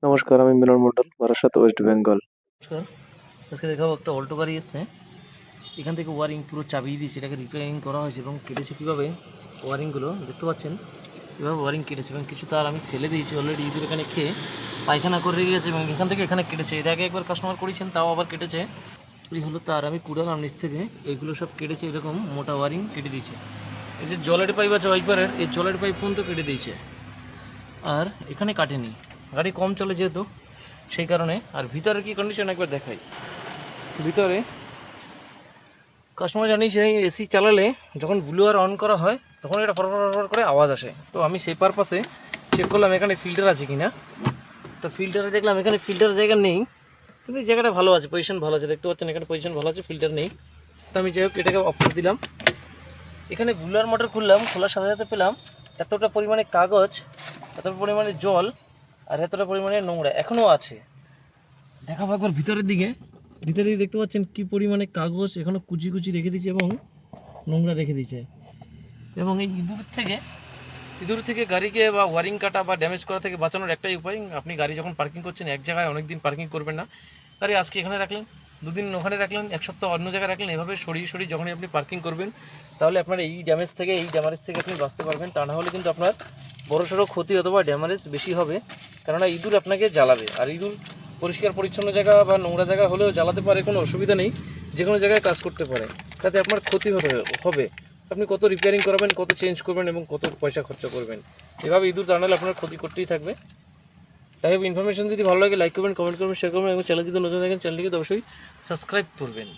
নমস্কার, আমি মিলন মণ্ডল, বারাসাত, ওয়েস্ট বেঙ্গল। নমস্কার। আজকে দেখাবো একটা অল্টো গাড়ি এসছে। এখান থেকে ওয়ারিং পুরো চাবিয়ে দিয়েছে, এটাকে রিপেয়ারিং করা হয়েছে এবং কেটেছে কীভাবে ওয়ারিংগুলো দেখতে পাচ্ছেন। কীভাবে ওয়ারিং কেটেছে এবং কিছু তার আমি ফেলে দিয়েছি অলরেডি। ইঁদুর এখানে খেয়ে পায়খানা করে রেখে গেছে এবং এখান থেকে এখানে কেটেছে। এর আগে একবার কাস্টমার করেছেন, তাও আবার কেটেছে। এই হলো তার, আমি কুড়ালাম নিচ থেকে, এইগুলো সব কেটেছে। এরকম মোটা ওয়ারিং কেটে দিয়েছে। এই যে জলের পাইপ আছে ওয়াইপারের, এই জলের পাইপ পর্যন্ত কেটে দিয়েছে। আর এখানে কাটেনি, গাড়ি কম চলে যেহেতু সেই কারণে। আর ভিতরে কি কন্ডিশন একবার দেখাই। ভিতরে কাস্টমার জানিয়েছে এসি চালালে যখন ব্লুয়ার অন করা হয় তখন এটা ফরফর করে আওয়াজ আসে। তো আমি সেই পারপাসে চেক করলাম এখানে ফিল্টার আছে কি না। তো ফিল্টারে দেখলাম এখানে ফিল্টার জায়গা নেই, কিন্তু এই জায়গাটা ভালো আছে, পজিশন ভালো আছে, দেখতে পাচ্ছেন এখানে পজিশন ভালো আছে, ফিল্টার নেই। তো আমি যাই হোক এটাকে অফ করে দিলাম। এখানে ব্লুয়ার মোটর খুললাম, খোলার সাথে সাথে পেলাম এতটা পরিমাণে কাগজ, এতটা পরিমাণে জল আর এতটা পরিমাণে নোংরা এখনও আছে। দেখাবো একবার ভিতরের দিকে। ভিতরে দিকে দেখতে পাচ্ছেন কি পরিমাণে কাগজ এখনো কুচি কুচি রেখে দিয়েছে এবং নোংরা রেখে দিয়েছে। এবং এই ইঁদুর থেকে গাড়িকে বা ওয়ারিং কাটা বা ড্যামেজ করা থেকে বাঁচানোর একটাই উপায়, আপনি গাড়ি যখন পার্কিং করছেন এক জায়গায় অনেক দিন পার্কিং করবেন না। গাড়ি আজকে এখানে রাখলেন, দুদিন ওখানে রাখলেন, এক সপ্তাহ অন্য জায়গায় রাখলেন, এভাবে সরিয়ে যখনই আপনি পার্কিং করবেন তাহলে আপনার এই ড্যামেজ থেকে এই ড্যামারেজ থেকে আপনি বাঁচতে পারবেন। তা না হলে কিন্তু আপনার বড়সড় ক্ষতি অথবা ড্যামারেজ বেশি হবে, কেননা ইঁদুর আপনাকে জ্বালাবে। আর ইঁদুর পরিষ্কার পরিচ্ছন্ন জায়গা বা নোংরা জায়গা হলেও জ্বালাতে পারে, কোনো অসুবিধা নেই, যে কোনো জায়গায় কাজ করতে পারে, তাতে আপনার ক্ষতি হবে। আপনি কত রিপেয়ারিং করাবেন, কত চেঞ্জ করবেন এবং কত পয়সা খরচা করবেন, এভাবে ইঁদুর টানালে আপনার ক্ষতি করতেই থাকবে। তাই হোক, ইনফরমেশন যদি ভালো লাগে লাইক করবেন, কমেন্ট করবেন, শেয়ার করবেন এবং চ্যানেল যদি নতুন থাকেন চ্যানেলটিকে অবশ্যই সাবস্ক্রাইব করবেন।